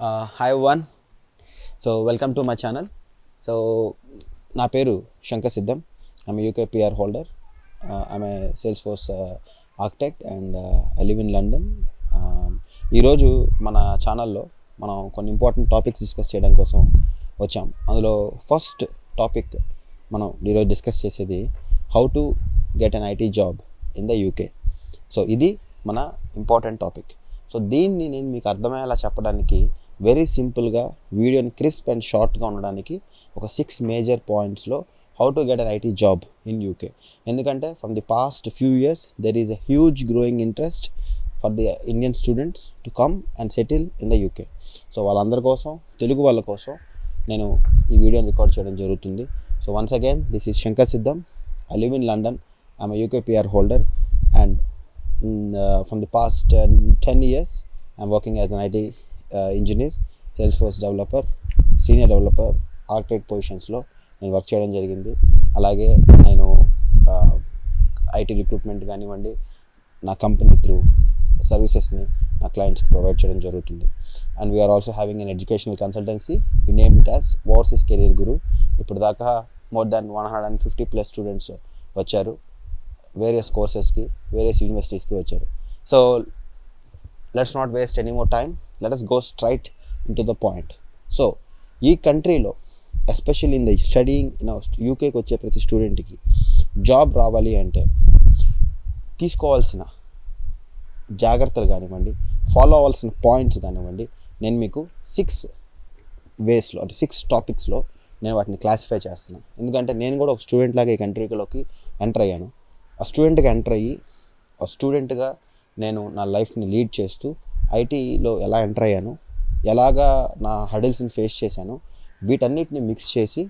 Hi everyone. So welcome to my channel. So నా పేరు శంకర్ సిద్ధం. I'm a UK PR holder. I'm a Salesforce architect and I live in London. ఈరోజు మన ఛానల్లో మనం కొన్ని ఇంపార్టెంట్ టాపిక్స్ డిస్కస్ చేయడం కోసం వచ్చాం. అందులో ఫస్ట్ టాపిక్ మనం ఈరోజు డిస్కస్ చేసేది how to get an IT job in the UK. So ఇది మన ఇంపార్టెంట్ టాపిక్. సో దీన్ని నేను మీకు అర్థమయ్యేలా చెప్పడానికి వెరీ సింపుల్గా వీడియోని క్రిస్ప్ అండ్ షార్ట్గా ఉండడానికి ఒక 6 మేజర్ పాయింట్స్లో how to get an IT job in UK. ఎందుకంటే from the past few years there is a huge growing interest for the Indian students to come and settle in the UK. So వాళ్ళందరి కోసం, తెలుగు వాళ్ళ కోసం నేను ఈ వీడియోని record చేయడం జరుగుతుంది. So once again this is Shankar Siddham. I live in London. I'm a UK PR holder and from the past 10 years I'm working as an IT engineer, Salesforce developer, senior developer, architect పొజిషన్స్లో నేను work చేయడం జరిగింది. అలాగే నేను IT recruitment కానివ్వండి, నా company through సర్వీసెస్ని నా క్లయింట్స్కి provide చేయడం జరుగుతుంది. And we're also having an educational consultancy. We named it as overseas career guru. ఇప్పుడు దాకా మోర్ దాన్ 150+ స్టూడెంట్స్ వచ్చారు, వేరియస్ కోర్సెస్కి, వేరియస్ యూనివర్సిటీస్కి వచ్చారు. So let's not waste any more time, let us go straight in the point. So ఈ కంట్రీలో especially in the studying in యూకేకి వచ్చే ప్రతి స్టూడెంట్కి జాబ్ రావాలి అంటే తీసుకోవాల్సిన జాగ్రత్తలు కానివ్వండి, ఫాలో అవ్వాల్సిన పాయింట్స్ కానివ్వండి, నేను మీకు 6 వేస్లో అంటే 6 టాపిక్స్లో నేను వాటిని క్లాసిఫై చేస్తున్నాను. ఎందుకంటే నేను కూడా ఒక స్టూడెంట్ లాగా ఈ కంట్రీలోకి ఎంటర్ అయ్యాను. ఆ స్టూడెంట్గా ఎంటర్ అయ్యి ఆ స్టూడెంట్గా నేను నా లైఫ్ని లీడ్ చేస్తూ ఐటీలో ఎలా ఎంటర్ అయ్యాను, ఎలాగా నా హడిల్స్ని ఫేస్ చేశాను, వీటన్నిటిని మిక్స్ చేసి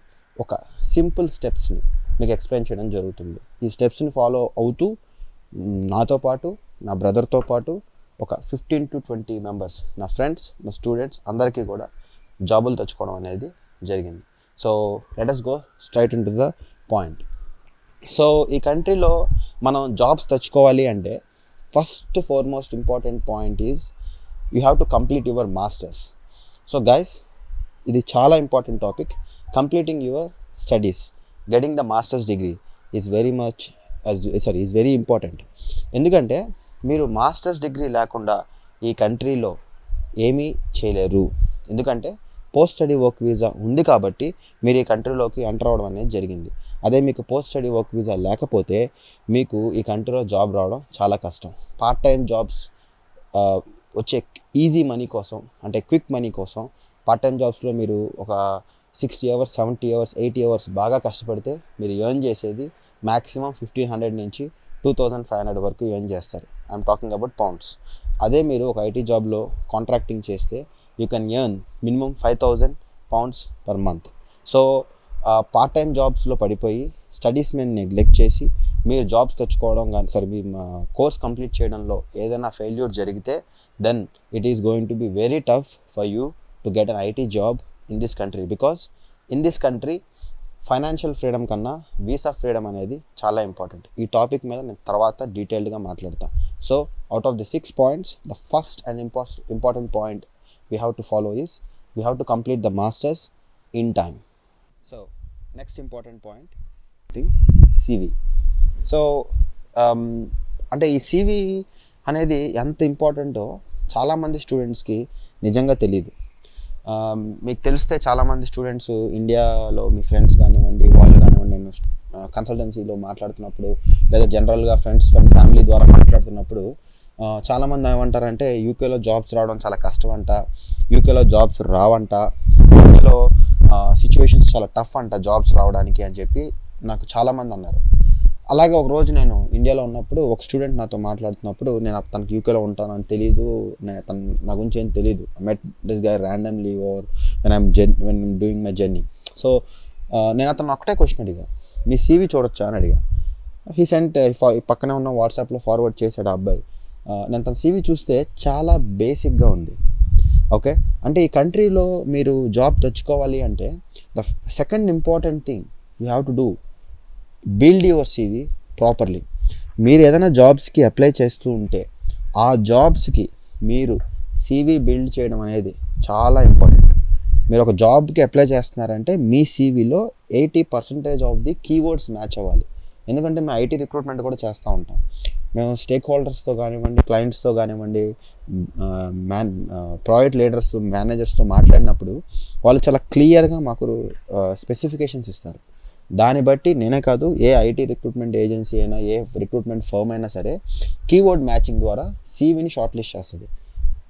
ఒక సింపుల్ స్టెప్స్ని మీకు ఎక్స్ప్లెయిన్ చేయడం జరుగుతుంది. ఈ స్టెప్స్ని ఫాలో అవుతూ నాతో పాటు, నా బ్రదర్తో పాటు ఒక 15 to 20 మెంబర్స్, నా ఫ్రెండ్స్, నా స్టూడెంట్స్ అందరికీ కూడా జాబులు తెచ్చుకోవడం అనేది జరిగింది. So let us go straight in the point. So ఈ కంట్రీలో మనం జాబ్స్ తెచ్చుకోవాలి అంటే first foremost important point is you have to complete your masters. So guys, ఇది చాలా important topic. Completing your studies, getting the masters degree is very important. ఎందుకంటే మీరు masters degree లేకుండా ఈ కంట్రీలో ఏమీ చేయలేరు. ఎందుకంటే పోస్ట్ స్టడీ వర్క్ వీసా ఉంది కాబట్టి మీరు ఈ కంట్రీలోకి ఎంటర్ అవ్వడం అనేది జరిగింది. అదే మీకు పోస్ట్ స్టడీ వర్క్ వీసా లేకపోతే మీకు ఈ కంట్రీలో జాబ్ రావడం చాలా కష్టం. పార్ట్ టైం జాబ్స్ వచ్చే ఈజీ మనీ కోసం, అంటే క్విక్ మనీ కోసం పార్ట్ టైం జాబ్స్లో మీరు ఒక 60 hours, 70 hours, 80 hours బాగా కష్టపడితే మీరు ఎర్న్ చేసేది మ్యాక్సిమం 1500 నుంచి 2500 వరకు ఎర్న్ చేస్తారు. I'm talking about pounds. అదే మీరు ఒక ఐటీ జాబ్లో కాంట్రాక్టింగ్ చేస్తే you can earn minimum 5000 pounds per month. So part time జాబ్స్లో పడిపోయి స్టడీస్ మీద నెగ్లెక్ట్ చేసి మీరు జాబ్స్ తెచ్చుకోవడం కానీ మీ కోర్స్ కంప్లీట్ చేయడంలో ఏదైనా ఫెయిల్యూర్ జరిగితే then it is going to be very tough for you to get an IT job in this country. Because in this country financial freedom కన్నా వీసా ఫ్రీడమ్ అనేది చాలా ఇంపార్టెంట్. ఈ topic మీద నేను తర్వాత డీటెయిల్డ్గా మాట్లాడతాను. So out of the 6 points, the first and important point we have to follow is we have to complete the masters in time. So next important point, I think CV. So అంటే ఈ CV అనేది ఎంత ఇంపార్టెంటో చాలామంది స్టూడెంట్స్కి నిజంగా తెలియదు. మీకు తెలిస్తే చాలామంది స్టూడెంట్స్ ఇండియాలో మీ ఫ్రెండ్స్ కానివ్వండి, వాళ్ళు కానివ్వండి, నేను కన్సల్టెన్సీలో మాట్లాడుతున్నప్పుడు లేదా జనరల్గా ఫ్రెండ్స్ ఫ్యామిలీ ద్వారా మాట్లాడుతున్నప్పుడు చాలామంది ఏమంటారంటే యూకేలో జాబ్స్ రావడం చాలా కష్టం అంట, యూకేలో జాబ్స్ రావంట, యూకేలో సిచ్యువేషన్స్ చాలా టఫ్ అంట జాబ్స్ రావడానికి అని చెప్పి నాకు చాలామంది అన్నారు. అలాగే ఒక రోజు నేను ఇండియాలో ఉన్నప్పుడు ఒక స్టూడెంట్ నాతో మాట్లాడుతున్నప్పుడు నేను తనకి యూకేలో ఉంటానని తెలియదు, నా గురించి ఏం తెలియదు. I met this guy randomly or when I'm doing my journey. So నేను అతను ఒకటే క్వశ్చన్ అడిగా, మీ CV చూడొచ్చా అని అడిగా. హీ సెంట్ పక్కనే ఉన్న వాట్సాప్లో ఫార్వర్డ్ చేశాడు ఆ అబ్బాయి. నేను తన CV చూస్తే చాలా బేసిక్గా ఉంది. ఓకే, అంటే ఈ కంట్రీలో మీరు జాబ్ తెచ్చుకోవాలి అంటే the second important thing you have to do build your CV properly. మీరు ఏదైనా జాబ్స్కి అప్లై చేస్తూ ఉంటే ఆ జాబ్స్కి మీరు సీవీ బిల్డ్ చేయడం అనేది చాలా ఇంపార్టెంట్. మీరు ఒక జాబ్కి అప్లై చేస్తున్నారంటే మీ సీవీలో 80% ఆఫ్ ది కీవర్డ్స్ మ్యాచ్ అవ్వాలి. ఎందుకంటే మేము ఐటీ రిక్రూట్మెంట్ కూడా చేస్తూ ఉంటాం. మేము స్టేక్ హోల్డర్స్తో కానివ్వండి, క్లయింట్స్తో కానివ్వండి, ప్రాజెక్ట్ లీడర్స్, మేనేజర్స్తో మాట్లాడినప్పుడు వాళ్ళు చాలా క్లియర్గా మాకు స్పెసిఫికేషన్స్ ఇస్తారు. దాన్ని బట్టి నేనే కాదు, ఏ ఐటీ రిక్రూట్మెంట్ ఏజెన్సీ అయినా, ఏ రిక్రూట్మెంట్ ఫర్మ్ అయినా సరే కీవర్డ్ మ్యాచింగ్ ద్వారా సీవీని షార్ట్ లిస్ట్ చేస్తుంది.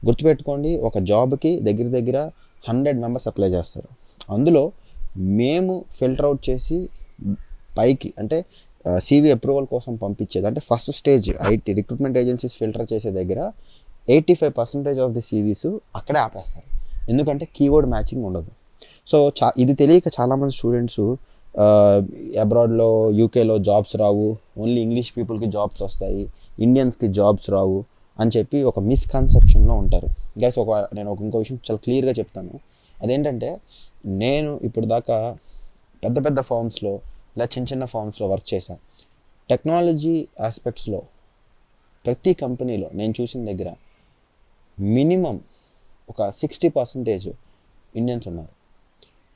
గుర్తుపెట్టుకోండి, ఒక జాబ్కి దగ్గర దగ్గర 100 మెంబర్స్ అప్లై చేస్తారు. అందులో మేము ఫిల్టర్ అవుట్ చేసి పైకి అంటే సీవీ అప్రూవల్ కోసం పంపించేది, అంటే first stage IT recruitment agencies filter చేసే దగ్గర 85% ఆఫ్ ది సీవీస్ అక్కడే ఆపేస్తారు. ఎందుకంటే కీవర్డ్ మ్యాచింగ్ ఉండదు. సో ఇది తెలియక చాలామంది స్టూడెంట్స్ అబ్రాడ్లో, యూకేలో జాబ్స్ రావు, ఓన్లీ ఇంగ్లీష్ పీపుల్కి జాబ్స్ వస్తాయి, ఇండియన్స్కి జాబ్స్ రావు అని చెప్పి ఒక మిస్కన్సెప్షన్లో ఉంటారు. గైస్ నేను ఇంకో విషయం చాలా క్లియర్గా చెప్తాను. అదేంటంటే, నేను ఇప్పుడు దాకా పెద్ద పెద్ద ఫార్మ్స్లో ఇలా చిన్న చిన్న ఫార్మ్స్లో వర్క్ చేశాను. టెక్నాలజీ ఆస్పెక్ట్స్లో ప్రతి కంపెనీలో నేను చూసిన దగ్గర మినిమం ఒక 60% ఇండియన్స్ ఉన్నారు.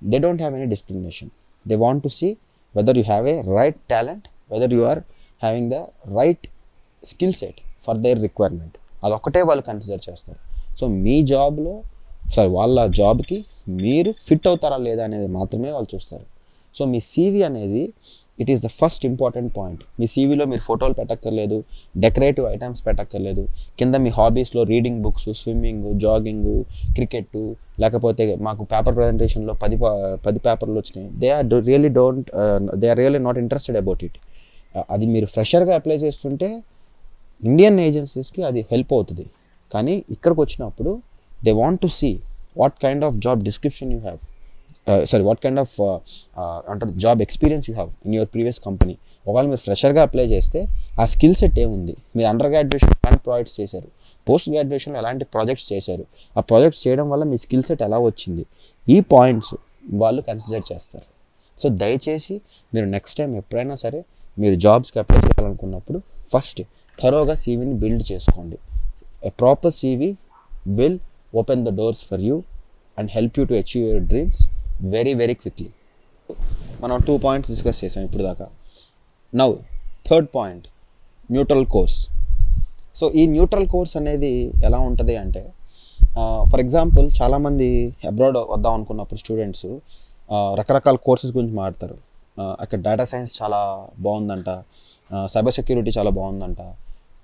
They don't have any discrimination. They want to see whether you have a right talent, whether you are having the right skill set for their requirement. అదొక్కటే వాళ్ళు కన్సిడర్ చేస్తారు. సో మీ జాబ్లో వాళ్ళ జాబ్కి మీరు ఫిట్ అవుతారా లేదా అనేది మాత్రమే వాళ్ళు చూస్తారు. సో మీ సీవీ అనేది it is the first important point. మీ సీవీలో మీరు ఫోటోలు పెట్టక్కర్లేదు, డెకరేటివ్ ఐటమ్స్ పెట్టక్కర్లేదు. కింద మీ హాబీస్లో reading books, swimming, jogging, cricket, లేకపోతే మాకు పేపర్ ప్రజెంటేషన్లో 10 పేపర్లు వచ్చినాయి, they are really not interested about it. అది మీరు ఫ్రెషర్గా అప్లై చేస్తుంటే ఇండియన్ ఏజెన్సీస్కి అది హెల్ప్ అవుతుంది. కానీ ఇక్కడికి వచ్చినప్పుడు they want to see what kind of job description you have, what kind of అంటే job experience you have in your previous company. ఒకవేళ మీరు ఫ్రెషర్గా అప్లై చేస్తే ఆ స్కిల్ సెట్ ఏముంది, మీరు అండర్ గ్రాడ్యుయేషన్ ఎలాంటి ప్రాజెక్ట్స్ చేశారు, పోస్ట్ గ్రాడ్యుయేషన్లో ఎలాంటి ప్రాజెక్ట్స్ చేశారు, ఆ ప్రాజెక్ట్స్ చేయడం వల్ల మీ స్కిల్ సెట్ ఎలా వచ్చింది, ఈ పాయింట్స్ వాళ్ళు కన్సిడర్ చేస్తారు. సో దయచేసి మీరు నెక్స్ట్ టైం ఎప్పుడైనా సరే మీరు జాబ్స్కి అప్లై చేయాలనుకున్నప్పుడు ఫస్ట్ థరోగా సీవీని బిల్డ్ చేసుకోండి. A proper CV will open the doors for you and help you to achieve your dreams very very quickly. మనం 2 పాయింట్స్ డిస్కస్ చేసాం ఇప్పుడు దాకా. Now third point, neutral course. So ఈ న్యూట్రల్ కోర్స్ అనేది ఎలా ఉంటుంది అంటే, ఫర్ ఎగ్జాంపుల్ చాలామంది అబ్రాడ్ వద్దాం అనుకున్నప్పుడు స్టూడెంట్స్ రకరకాల కోర్సెస్ గురించి మాట్లాడతారు. అక్కడ డేటా సైన్స్ చాలా బాగుందంట, సైబర్ సెక్యూరిటీ చాలా బాగుందంట,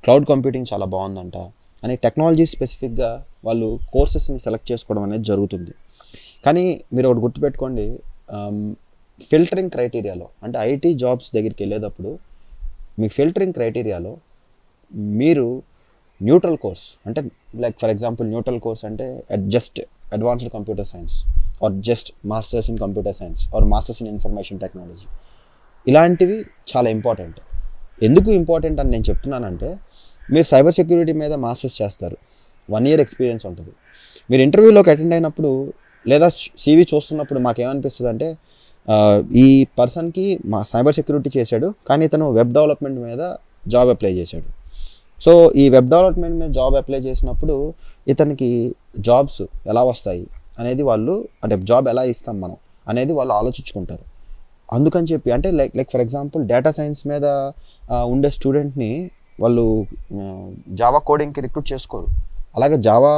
క్లౌడ్ కంప్యూటింగ్ చాలా బాగుందంట అని టెక్నాలజీ స్పెసిఫిక్గా వాళ్ళు కోర్సెస్ని సెలెక్ట్ చేసుకోవడం అనేది జరుగుతుంది. కానీ మీరు ఒకటి గుర్తుపెట్టుకోండి, ఫిల్టరింగ్ క్రైటీరియాలో అంటే ఐటీ జాబ్స్ దగ్గరికి వెళ్ళేటప్పుడు మీ ఫిల్టరింగ్ క్రైటీరియాలో మీరు న్యూట్రల్ కోర్స్ అంటే, like for example neutral course అంటే just advanced computer science or just masters in computer science or masters in information technology, ఇలాంటివి చాలా ఇంపార్టెంట్. ఎందుకు ఇంపార్టెంట్ అని నేను చెప్తున్నానంటే, మీరు సైబర్ సెక్యూరిటీ మీద మాస్టర్స్ చేస్తారు, 1 year ఎక్స్పీరియన్స్ ఉంటుంది. మీరు ఇంటర్వ్యూలోకి అటెండ్ అయినప్పుడు లేదా సీవీ చూస్తున్నప్పుడు మాకేమనిపిస్తుంది అంటే, ఈ పర్సన్కి మా సైబర్ సెక్యూరిటీ చేశాడు కానీ ఇతను వెబ్ డెవలప్మెంట్ మీద జాబ్ అప్లై చేశాడు. సో ఈ వెబ్ డెవలప్మెంట్ మీద జాబ్ అప్లై చేసినప్పుడు ఇతనికి జాబ్స్ ఎలా వస్తాయి అనేది వాళ్ళు, అంటే జాబ్ ఎలా ఇస్తాం మనం అనేది వాళ్ళు ఆలోచించుకుంటారు. అందుకని చెప్పి అంటే like for example data science మీద ఉండే స్టూడెంట్ని వాళ్ళు జావా కోడింగ్కి రిక్రూట్ చేసుకోరు. అలాగే జావా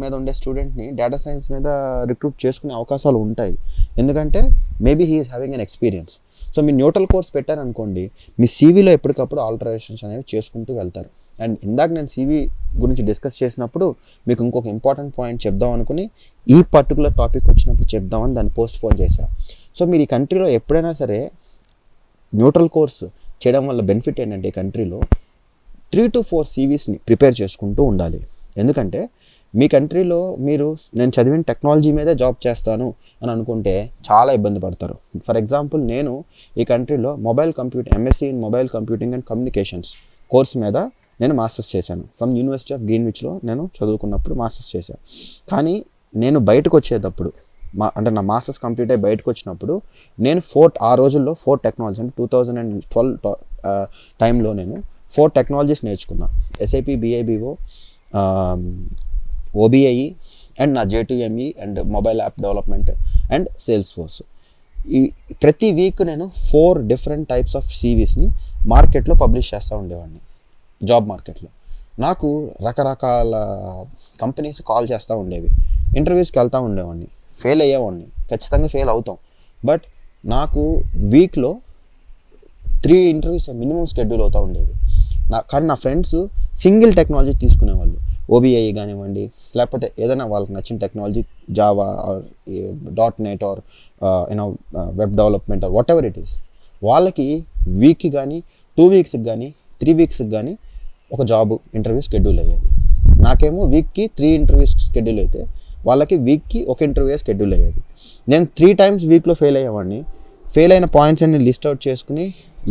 మీద ఉండే స్టూడెంట్ని డేటా సైన్స్ మీద రిక్రూట్ చేసుకునే అవకాశాలు ఉంటాయి, ఎందుకంటే maybe he is having an experience. So me neutral course పెట్టారనుకోండి, మీ సీవీలో ఎప్పటికప్పుడు ఆల్టరేషన్స్ అనేవి చేసుకుంటూ వెళ్తారు. అండ్ ఇందాక నేను సీవీ గురించి డిస్కస్ చేసినప్పుడు మీకు ఇంకొక ఇంపార్టెంట్ పాయింట్ చెప్దాం అనుకుని ఈ పర్టికులర్ టాపిక్ వచ్చినప్పుడు చెప్దామని దాన్ని పోస్ట్ పోన్ చేశాను. సో మీరు ఈ కంట్రీలో ఎప్పుడైనా సరే న్యూట్రల్ కోర్స్ చేయడం వల్ల బెనిఫిట్ ఏంటంటే, ఈ కంట్రీలో 3 to 4 సీవీస్ని ప్రిపేర్ చేసుకుంటూ ఉండాలి. ఎందుకంటే మీ కంట్రీలో మీరు నేను చదివిన టెక్నాలజీ మీదే జాబ్ చేస్తాను అని అనుకుంటే చాలా ఇబ్బంది పడతారు. ఫర్ ఎగ్జాంపుల్ నేను ఈ కంట్రీలో MSc in mobile computing and communications course మీద నేను మాస్టర్స్ చేశాను. ఫ్రమ్ యూనివర్సిటీ ఆఫ్ గ్రీన్విచ్లో నేను చదువుకున్నప్పుడు మాస్టర్స్ చేశాను. కానీ నేను బయటకు వచ్చేటప్పుడు నా మాస్టర్స్ కంప్లీట్ అయ్యి బయటకు వచ్చినప్పుడు నేను ఆ రోజుల్లో 4 టెక్నాలజీ అంటే 2012 టైంలో నేను 4 టెక్నాలజీస్ నేర్చుకున్నా. SAP BIBO, ఓబిఐ అండ్ నా J2ME and mobile app development and sales force. ఈ ప్రతి వీక్ నేను 4 డిఫరెంట్ టైప్స్ ఆఫ్ సివీస్ని మార్కెట్లో పబ్లిష్ చేస్తూ ఉండేవాడిని. జాబ్ మార్కెట్లో నాకు రకరకాల కంపెనీస్ కాల్ చేస్తూ ఉండేవి, ఇంటర్వ్యూస్కి వెళ్తూ ఉండేవాడిని, ఫెయిల్ అయ్యేవాడిని, ఖచ్చితంగా ఫెయిల్ అవుతాం. బట్ నాకు వీక్లో 3 ఇంటర్వ్యూస్ మినిమం షెడ్యూల్ అవుతూ ఉండేవి. కానీ నా ఫ్రెండ్స్ సింగిల్ టెక్నాలజీ తీసుకునేవాళ్ళు, ఓబిఐ కానివ్వండి, లేకపోతే ఏదైనా వాళ్ళకి నచ్చిన టెక్నాలజీ, జావా ఆర్ .NET or web development or whatever it is. వాళ్ళకి వీక్కి కానీ 2 వీక్స్కి కానీ 3 వీక్స్కి కానీ ఒక జాబ్ ఇంటర్వ్యూ షెడ్యూల్ అయ్యేది. నాకేమో వీక్కి 3 ఇంటర్వ్యూస్ షెడ్యూల్ అయితే వాళ్ళకి వీక్కి ఒక ఇంటర్వ్యూ షెడ్యూల్ అయ్యేది. నేను 3 టైమ్స్ వీక్లో ఫెయిల్ అయ్యేవాడిని. ఫెయిల్ అయిన పాయింట్స్ అన్ని లిస్ట్ అవుట్ చేసుకుని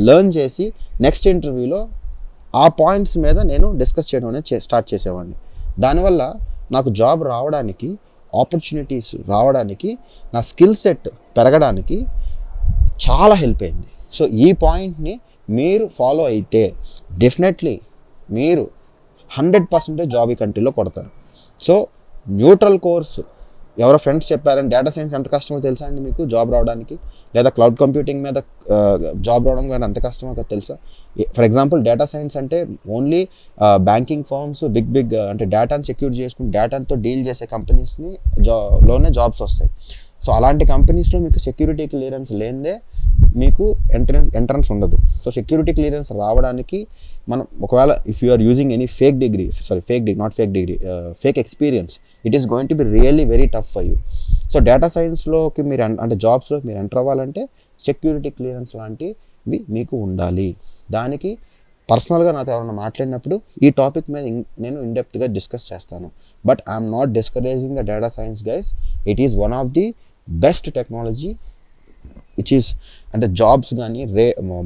లెర్న్ చేసి నెక్స్ట్ ఇంటర్వ్యూలో ఆ పాయింట్స్ మీద నేను డిస్కస్ చేయడం అనేది స్టార్ట్ చేసేవాడిని. దానివల్ల నాకు జాబ్ రావడానికి, ఆపర్చునిటీస్ రావడానికి, నా స్కిల్ సెట్ పెరగడానికి చాలా హెల్ప్ అయింది. సో ఈ పాయింట్ని మీరు ఫాలో అయితే డెఫినెట్లీ మీరు 100% జాబ్ ఈ కంట్రీలో కొడతారు. సో న్యూట్రల్ కోర్సు ఎవరో ఫ్రెండ్స్ చెప్పారని డేటా సైన్స్ ఎంత కష్టమో తెలుసా అండి మీకు జాబ్ రావడానికి? లేదా క్లౌడ్ కంప్యూటింగ్ మీద జాబ్ రావడం కానీ అంత కష్టమో కదా తెలుసా? ఫర్ ఎగ్జాంపుల్ డేటా సైన్స్ అంటే ఓన్లీ బ్యాంకింగ్ ఫర్మ్స్, బిగ్ అంటే డేటాని సెక్యూర్ చేసుకుని డేటాతో డీల్ చేసే కంపెనీస్ని లోనే జాబ్స్ వస్తాయి. సో అలాంటి కంపెనీస్లో మీకు సెక్యూరిటీ క్లియరెన్స్ లేనిదే మీకు ఎంట్రన్స్ ఉండదు. సో సెక్యూరిటీ క్లియరెన్స్ రావడానికి మనం ఒకవేళ if you are using any fake experience, it is going to be really very tough for you. So data సైన్స్లోకి మీరు అంటే జాబ్స్లో మీరు ఎంటర్ అవ్వాలంటే సెక్యూరిటీ క్లియరెన్స్ లాంటివి మీకు ఉండాలి. దానికి పర్సనల్గా నాతో ఎవరైనా మాట్లాడినప్పుడు ఈ టాపిక్ మీద నేను ఇన్డెప్త్గా డిస్కస్ చేస్తాను. But I'm not discouraging the data science guys. It is one of the best technology which is అంటే జాబ్స్ కానీ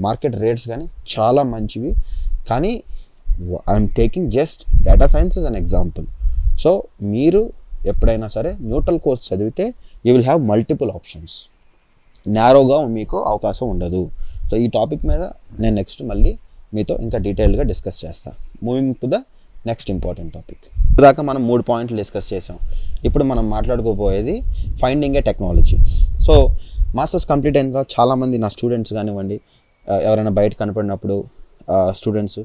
మార్కెట్ రేట్స్ కానీ చాలా మంచివి. కానీ I'm taking just data science as an example. So మీరు ఎప్పుడైనా సరే న్యూట్రల్ కోర్స్ చదివితే you will have multiple options. నేరోగా మీకు అవకాశం ఉండదు. సో ఈ టాపిక్ మీద నేను నెక్స్ట్ మళ్ళీ మీతో ఇంకా డీటెయిల్గా డిస్కస్ చేస్తాను. Moving to the next important topic. ఇదాకా మనం 3 పాయింట్లు డిస్కస్ చేసాం. ఇప్పుడు మనం మాట్లాడుకోబోయేది finding a technology. So masters complete అయిన తర్వాత చాలామంది నా స్టూడెంట్స్ కానివ్వండి, ఎవరైనా బయట కనపడినప్పుడు స్టూడెంట్స్,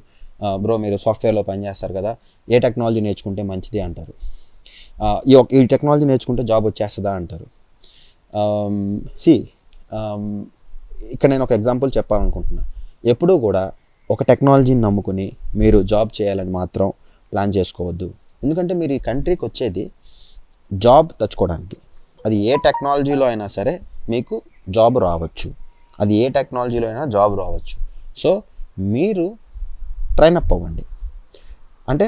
బ్రో మీరు సాఫ్ట్వేర్లో పనిచేస్తారు కదా, ఏ టెక్నాలజీ నేర్చుకుంటే మంచిది అంటారు. ఈ టెక్నాలజీ నేర్చుకుంటే జాబ్ వచ్చేస్తుందా అంటారు. ఇక్కడ నేను ఒక ఎగ్జాంపుల్ చెప్పాలనుకుంటున్నా. ఎప్పుడూ కూడా ఒక టెక్నాలజీని నమ్ముకుని మీరు జాబ్ చేయాలని మాత్రం ప్లాన్ చేసుకోవద్దు. ఎందుకంటే మీరు ఈ కంట్రీకి వచ్చేది జాబ్ తెచ్చుకోవడానికి. అది ఏ టెక్నాలజీలో అయినా సరే మీకు జాబ్ రావచ్చు. సో మీరు ట్రైన్ అప్ అవ్వండి. అంటే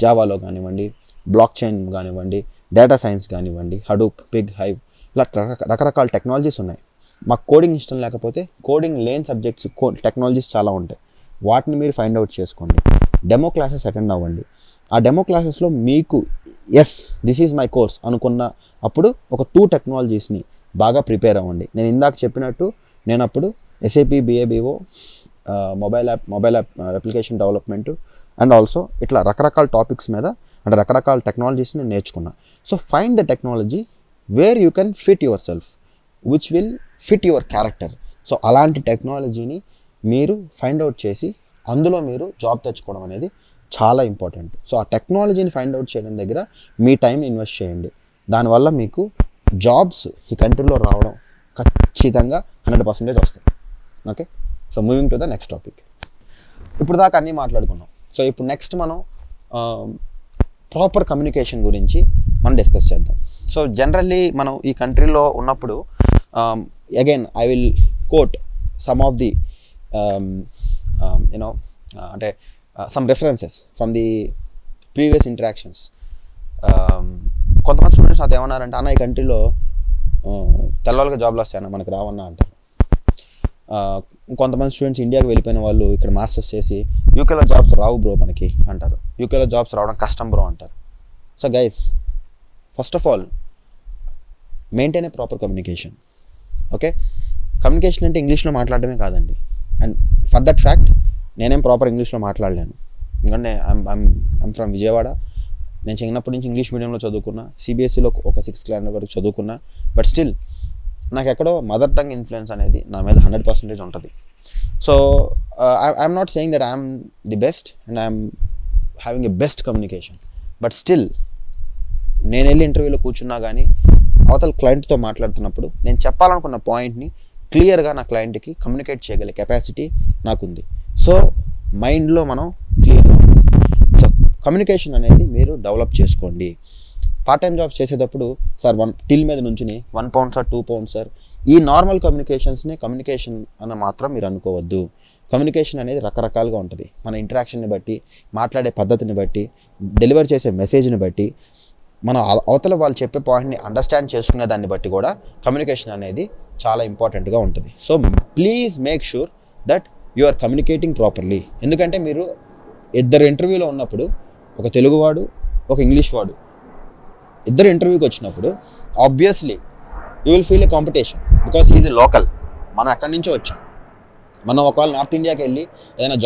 జావాలో కానివ్వండి, బ్లాక్ చైన్ కానివ్వండి, డేటా సైన్స్ కానివ్వండి, హడూప్, పిగ్, హైవ్, ఇలా రకరకాల టెక్నాలజీస్ ఉన్నాయి. మాకు కోడింగ్ ఇష్టం లేకపోతే కోడింగ్ లేని సబ్జెక్ట్స్ టెక్నాలజీస్ చాలా ఉంటాయి. వాటిని మీరు ఫైండ్ అవుట్ చేసుకోండి. డెమో క్లాసెస్ అటెండ్ అవ్వండి. ఆ డెమో క్లాసెస్లో మీకు దిస్ ఈజ్ మై కోర్స్ అనుకున్న అప్పుడు ఒక 2 టెక్నాలజీస్ని బాగా ప్రిపేర్ అవ్వండి. నేను ఇందాక చెప్పినట్టు నేను అప్పుడు SAP BABO, mobile app application development and also ఇట్లా రకరకాల టాపిక్స్ మీద అంటే రకరకాల టెక్నాలజీస్ని నేర్చుకున్నా. So find the technology where you can fit your self, which will fit your character. So అలాంటి టెక్నాలజీని మీరు ఫైండ్ అవుట్ చేసి అందులో మీరు జాబ్ తెచ్చుకోవడం అనేది చాలా ఇంపార్టెంట్. సో ఆ టెక్నాలజీని ఫైండ్ అవుట్ చేయడం దగ్గర మీ టైంని ఇన్వెస్ట్ చేయండి. దానివల్ల మీకు జాబ్స్ ఈ కంట్రీలో రావడం ఖచ్చితంగా 100% వస్తాయి. Okay, so moving to the next topic. ఇప్పుడు దాకా అన్నీ మాట్లాడుకున్నాం. సో ఇప్పుడు నెక్స్ట్ మనం ప్రాపర్ కమ్యూనికేషన్ గురించి మనం డిస్కస్ చేద్దాం. సో జనరల్లీ మనం ఈ కంట్రీలో ఉన్నప్పుడు again I will quote some of the అంటే some references from the previous interactions. కొంతమంది స్టూడెంట్స్ నాతో ఏమన్నారంటే, అన్న ఈ కంట్రీలో తెల్లవాళ్ళకి జాబ్లు వస్తాయన్న, మనకు రావన్నా అంటారు. కొంతమంది స్టూడెంట్స్ ఇండియాకి వెళ్ళిపోయిన వాళ్ళు ఇక్కడ మాస్టర్స్ చేసి యూకేలో జాబ్స్ రావు బ్రో మనకి అంటారు. యూకేలో జాబ్స్ రావడం కష్టం బ్రో అంటారు. So guys, first of all maintain a proper communication. Okay, communication అంటే ఇంగ్లీష్లో మాట్లాడడమే కాదండి. అండ్ ఫర్ దట్ ఫ్యాక్ట్ నేనేం ప్రాపర్ ఇంగ్లీష్లో మాట్లాడలేను. ఎందుకంటే ఐమ్ ఫ్రమ్ విజయవాడ. నేను చిన్నప్పటి నుంచి ఇంగ్లీష్ మీడియంలో చదువుకున్నా, సిబిఎస్ఈలో ఒక 6th క్లాస్ వరకు చదువుకున్నా. బట్ స్టిల్ నాకు ఎక్కడో మదర్ టంగ్ ఇన్ఫ్లుయెన్స్ అనేది నా మీద 100% ఉంటుంది. So I'm not saying that I'm the best and I'm having a best communication. But still నేను వెళ్ళి ఇంటర్వ్యూలో కూర్చున్నా కానీ అవతల క్లయింట్తో మాట్లాడుతున్నప్పుడు నేను చెప్పాలనుకున్న పాయింట్ని క్లియర్గా నా క్లయింట్కి కమ్యూనికేట్ చేయగలిగే కెపాసిటీ నాకుంది. సో మైండ్లో మనం క్లియర్గా ఉండాలి. సో కమ్యూనికేషన్ అనేది మీరు డెవలప్ చేసుకోండి. పార్ట్ టైం జాబ్స్ చేసేటప్పుడు సార్ టిల్ మీద నుంచుని 1 pound సార్ 2 pounds సార్ ఈ నార్మల్ కమ్యూనికేషన్స్ని కమ్యూనికేషన్ అని మాత్రం మీరు అనుకోవద్దు. కమ్యూనికేషన్ అనేది రకరకాలుగా ఉంటుంది. మన ఇంటరాక్షన్ని బట్టి, మాట్లాడే పద్ధతిని బట్టి, డెలివర్ చేసే మెసేజ్ని బట్టి, మన అవతల వాళ్ళు చెప్పే పాయింట్ని అండర్స్టాండ్ చేసుకునే దాన్ని బట్టి కూడా కమ్యూనికేషన్ అనేది చాలా ఇంపార్టెంట్గా ఉంటుంది. So please make sure that you are communicating properly. ఎందుకంటే మీరు ఇద్దరు ఇంటర్వ్యూలో ఉన్నప్పుడు, ఒక తెలుగువాడు ఒక ఇంగ్లీష్ వాడు ఇద్దరు ఇంటర్వ్యూకి వచ్చినప్పుడు obviously you will feel A competition because is a local. మనం ఎక్కడి నుంచో వచ్చాం. మనం ఒకవేళ నార్త్ ఇండియాకి వెళ్ళి ఏదైనా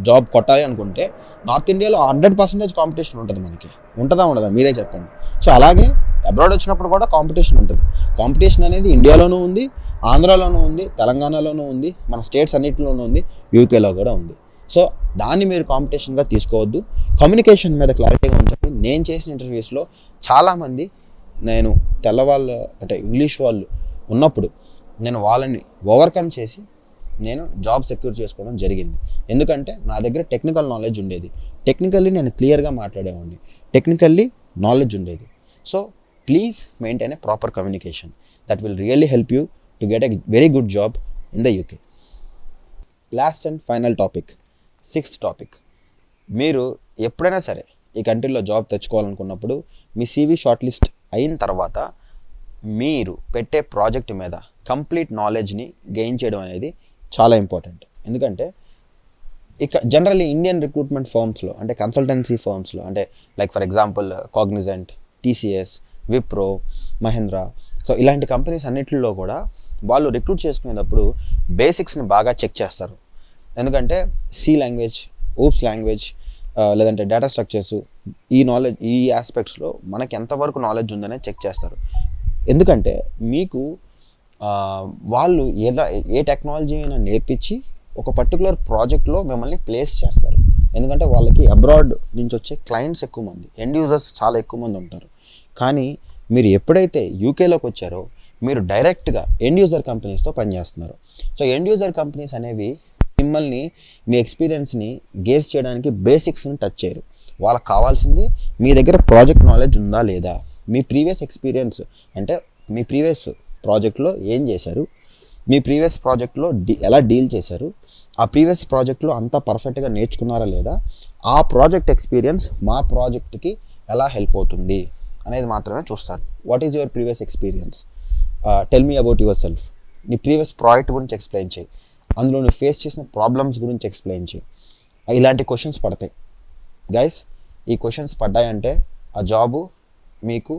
జాబ్ కొట్టాలి అనుకుంటే నార్త్ ఇండియాలో 100% కాంపిటీషన్ ఉంటుంది. మనకి ఉండదా మీరే చెప్పండి. సో అలాగే అబ్రాడ్ వచ్చినప్పుడు కూడా కాంపిటీషన్ ఉంటుంది. కాంపిటీషన్ అనేది ఇండియాలోనూ ఉంది, ఆంధ్రాలోనూ ఉంది, తెలంగాణలోనూ ఉంది, మన స్టేట్స్ అన్నింటిలోనూ ఉంది, యూకేలో కూడా ఉంది. సో దాన్ని మీరు కాంపిటీషన్గా తీసుకోవద్దు. కమ్యూనికేషన్ మీద క్లారిటీగా ఉంచండి. నేను చేసిన ఇంటర్వ్యూస్లో చాలామంది నేను తెల్లవాళ్ళు అంటే ఇంగ్లీష్ వాళ్ళు ఉన్నప్పుడు నేను వాళ్ళని ఓవర్కమ్ చేసి నేను జాబ్ సెక్యూర్ చేసుకోవడం జరిగింది. ఎందుకంటే నా దగ్గర టెక్నికల్ నాలెడ్జ్ ఉండేది. టెక్నికల్లీ నేను క్లియర్గా మాట్లాడేవాడిని. టెక్నికల్లీ నాలెడ్జ్ ఉండేది. So please maintain a proper communication. That will really help you to get a very good job in the UK. Last and final topic, 6th topic. మీరు ఎప్పుడైనా సరే ఈ కంట్రీలో job తెచ్చుకోవాలనుకున్నప్పుడు మీ CV short list అయిన తర్వాత మీరు పెట్టే ప్రాజెక్ట్ మీద కంప్లీట్ నాలెడ్జ్ని గెయిన్ చేయడం అనేది చాలా ఇంపార్టెంట్. ఎందుకంటే ఇక జనరల్లీ ఇండియన్ రిక్రూట్మెంట్ ఫర్మ్స్లో అంటే కన్సల్టెన్సీ ఫర్మ్స్లో అంటే like for example Cognizant, TCS, Wipro, Mahindra, so ఇలాంటి కంపెనీస్ అన్నిటిలో కూడా వాళ్ళు రిక్రూట్ చేసుకునేటప్పుడు బేసిక్స్ని బాగా చెక్ చేస్తారు. ఎందుకంటే C లాంగ్వేజ్, OOPS లాంగ్వేజ్, లేదంటే డేటా స్ట్రక్చర్స్, ఈ ఆస్పెక్ట్స్లో మనకి ఎంతవరకు నాలెడ్జ్ ఉందనే చెక్ చేస్తారు. ఎందుకంటే మీకు వాళ్ళు ఏ టెక్నాలజీ అయినా నేర్పించి ఒక పర్టికులర్ ప్రాజెక్ట్లో మిమ్మల్ని ప్లేస్ చేస్తారు. ఎందుకంటే వాళ్ళకి అబ్రాడ్ నుంచి వచ్చే క్లయింట్స్ ఎక్కువ మంది, ఎండ్ యూజర్స్ చాలా ఎక్కువ మంది ఉంటారు. కానీ మీరు ఎప్పుడైతే యూకేలోకి వచ్చారో మీరు డైరెక్ట్గా ఎండ్ యూజర్ కంపెనీస్తో పనిచేస్తున్నారు. సో ఎండ్ యూజర్ కంపెనీస్ అనేవి మిమ్మల్ని మీ ఎక్స్పీరియన్స్ని గేజ్ చేయడానికి బేసిక్స్ని టచ్ చేయరు. వాళ్ళకి కావాల్సింది మీ దగ్గర ప్రాజెక్ట్ నాలెడ్జ్ ఉందా లేదా, మీ ప్రీవియస్ ఎక్స్పీరియన్స్ అంటే మీ ప్రీవియస్ ప్రాజెక్ట్లో ఏం చేశారు, మీ ప్రీవియస్ ప్రాజెక్ట్లో ఎలా డీల్ చేశారు, ఆ ప్రీవియస్ ప్రాజెక్ట్లో అంతా పర్ఫెక్ట్గా నేర్చుకున్నారా లేదా, ఆ ప్రాజెక్ట్ ఎక్స్పీరియన్స్ మా ప్రాజెక్ట్కి ఎలా హెల్ప్ అవుతుంది అనేది మాత్రమే చూస్తారు. What is your previous experience, tell me about your self. నీ ప్రీవియస్ ప్రాజెక్ట్ గురించి ఎక్స్ప్లెయిన్ చేయి, అందులో నువ్వు ఫేస్ చేసిన ప్రాబ్లమ్స్ గురించి ఎక్స్ప్లెయిన్ చేయి. ఇలాంటి క్వశ్చన్స్ పడతాయి గైస్. ఈ క్వశ్చన్స్ పడ్డాయంటే ఆ జాబు మీకు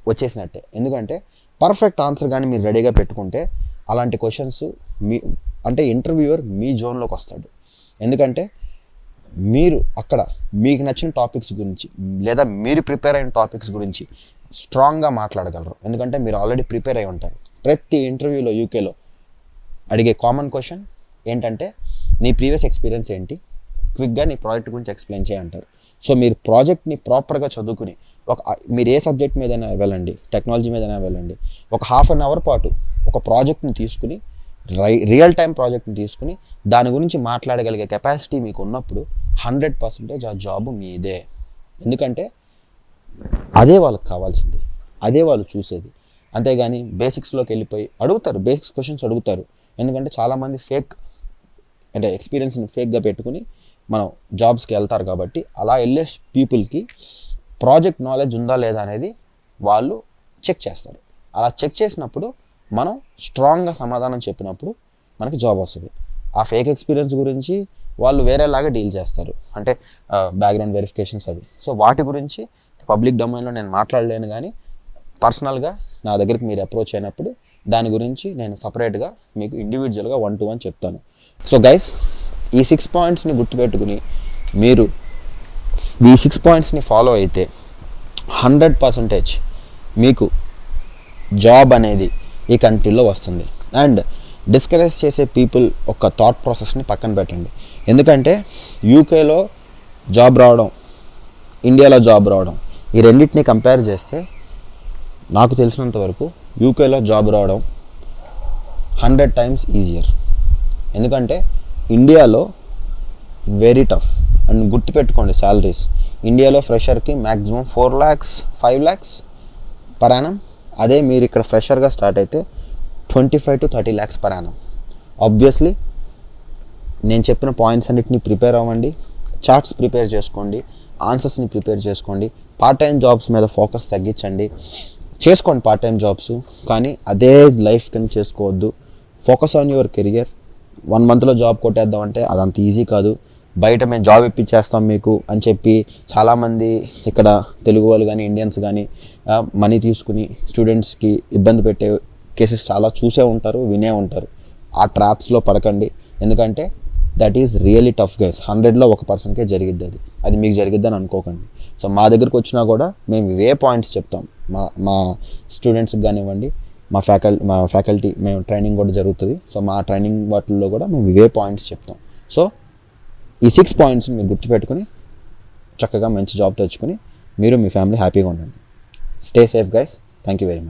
వచ్చేసినట్టే. ఎందుకంటే పర్ఫెక్ట్ ఆన్సర్ కానీ మీరు రెడీగా పెట్టుకుంటే అలాంటి క్వశ్చన్స్ అంటే ఇంటర్వ్యూయర్ మీ జోన్లోకి వస్తాడు. ఎందుకంటే మీరు అక్కడ మీకు నచ్చిన టాపిక్స్ గురించి లేదా మీరు ప్రిపేర్ అయిన టాపిక్స్ గురించి స్ట్రాంగ్గా మాట్లాడగలరు. ఎందుకంటే మీరు ఆల్రెడీ ప్రిపేర్ అయి ఉంటారు. ప్రతి ఇంటర్వ్యూలో యూకేలో అడిగే కామన్ క్వశ్చన్ ఏంటంటే నీ ప్రీవియస్ ఎక్స్పీరియన్స్ ఏంటి, క్విక్గా నీ ప్రాజెక్ట్ గురించి ఎక్స్ప్లెయిన్ చేయంటారు. సో మీరు ప్రాజెక్ట్ని ప్రాపర్గా చదువుకుని మీరు ఏ సబ్జెక్ట్ మీదైనా వెళ్ళండి, టెక్నాలజీ మీదైనా వెళ్ళండి, ఒక 1/2 hour పాటు ఒక ప్రాజెక్ట్ని తీసుకుని రియల్ టైం ప్రాజెక్ట్ని తీసుకుని దాని గురించి మాట్లాడగలిగే కెపాసిటీ మీకు ఉన్నప్పుడు 100% ఆ జాబ్ మీదే. ఎందుకంటే అదే వాళ్ళకి కావాల్సింది, అదే వాళ్ళు చూసేది. అంతేగాని బేసిక్స్లోకి వెళ్ళిపోయి అడుగుతారు, బేసిక్స్ క్వశ్చన్స్ అడుగుతారు. ఎందుకంటే చాలామంది ఫేక్ అంటే ఎక్స్పీరియన్స్ని ఫేక్గా పెట్టుకుని మనం జాబ్స్కి వెళ్తారు. కాబట్టి అలా వెళ్ళే పీపుల్కి ప్రాజెక్ట్ నాలెడ్జ్ ఉందా లేదా అనేది వాళ్ళు చెక్ చేస్తారు. అలా చెక్ చేసినప్పుడు మనం స్ట్రాంగ్గా సమాధానం చెప్పినప్పుడు మనకి జాబ్ వస్తుంది. ఆ ఫేక్ ఎక్స్పీరియన్స్ గురించి వాళ్ళు వేరేలాగా డీల్ చేస్తారు, అంటే బ్యాక్గ్రౌండ్ వెరిఫికేషన్స్ అవి. సో వాటి గురించి పబ్లిక్ డొమైన్లో నేను మాట్లాడలేను. కానీ పర్సనల్గా నా దగ్గరికి మీరు అప్రోచ్ అయినప్పుడు దాని గురించి నేను సపరేట్గా మీకు ఇండివిజువల్గా 1-to-1 చెప్తాను. సో గైస్, ఈ 6 పాయింట్స్ని గుర్తుపెట్టుకుని మీరు ఈ 6 పాయింట్స్ని ఫాలో అయితే 100% మీకు జాబ్ అనేది ఈ కంట్రీలో వస్తుంది. అండ్ డిస్కరేజ్ చేసే పీపుల్ ఒక థాట్ ప్రాసెస్ని పక్కన పెట్టండి. ఎందుకంటే యూకేలో జాబ్ రావడం, ఇండియాలో జాబ్ రావడం, ఈ రెండింటిని కంపేర్ చేస్తే నాకు తెలిసినంత వరకు యూకేలో జాబ్ రావడం 100 times ఈజియర్. ఎందుకంటే ఇండియాలో వెరీ టఫ్. అండ్ గుర్తుపెట్టుకోండి శాలరీస్, ఇండియాలో ఫ్రెషర్కి maximum 4 lakhs 5 lakhs per annum. అదే మీరు ఇక్కడ ఫ్రెషర్గా స్టార్ట్ అయితే 25 to 30 lakhs per Yanam. Obviously నేను చెప్పిన పాయింట్స్ అన్నిటిని ప్రిపేర్ అవ్వండి, చార్ట్స్ ప్రిపేర్ చేసుకోండి, ఆన్సర్స్ని ప్రిపేర్ చేసుకోండి. పార్ట్ టైం జాబ్స్ మీద ఫోకస్ తగ్గించండి. చేసుకోండి పార్ట్ టైం జాబ్స్, కానీ అదే లైఫ్ కింద చేసుకోవద్దు. Focus on your career. 1 monthలో జాబ్ కొట్టేద్దాం అంటే అదంత ఈజీ కాదు. బయట మేము జాబ్ ఇప్పించేస్తాం మీకు అని చెప్పి చాలామంది ఇక్కడ తెలుగు వాళ్ళు కానీ ఇండియన్స్ కానీ మనీ తీసుకుని స్టూడెంట్స్కి ఇబ్బంది పెట్టే కేసెస్ చాలా చూసే ఉంటారు, వినే ఉంటారు. ఆ ట్రాప్స్లో పడకండి. ఎందుకంటే that is really tough guys. 100లో 1%కే జరిగిద్ది అది. అది మీకు జరిగిద్దని అనుకోకండి. సో మా దగ్గరికి వచ్చినా కూడా మేము ఇవే పాయింట్స్ చెప్తాం. మా స్టూడెంట్స్కి కానివ్వండి, మా ఫ్యాకల్టీ మేము ట్రైనింగ్ కూడా జరుగుతుంది. సో మా ట్రైనింగ్ వాటిల్లో కూడా మేము ఇవే పాయింట్స్ చెప్తాం. సో ఈ 6 పాయింట్స్ని మీరు గుర్తుపెట్టుకుని చక్కగా మంచి జాబ్ తెచ్చుకుని మీరు మీ ఫ్యామిలీ హ్యాపీగా ఉండండి. Stay safe guys. Thank you very much.